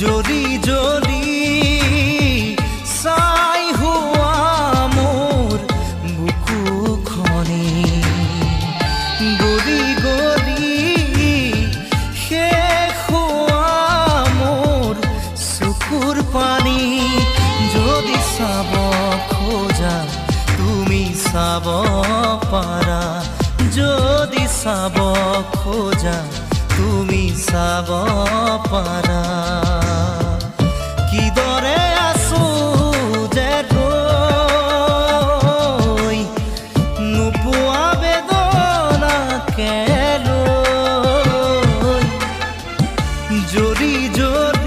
জৰি জৰি চাই হোৱা মোৰ বুকুখনি গলি গলি শেষ হোৱা মোৰ চকুৰ পানী যদি চাব খোজা তুমি চাব পাৰা যদি চাব খোজা তুমি চাব পাৰা কিদৰে আছো যে ৰৈ নোপোৱা বেদনাকে লৈ জৰি জৰি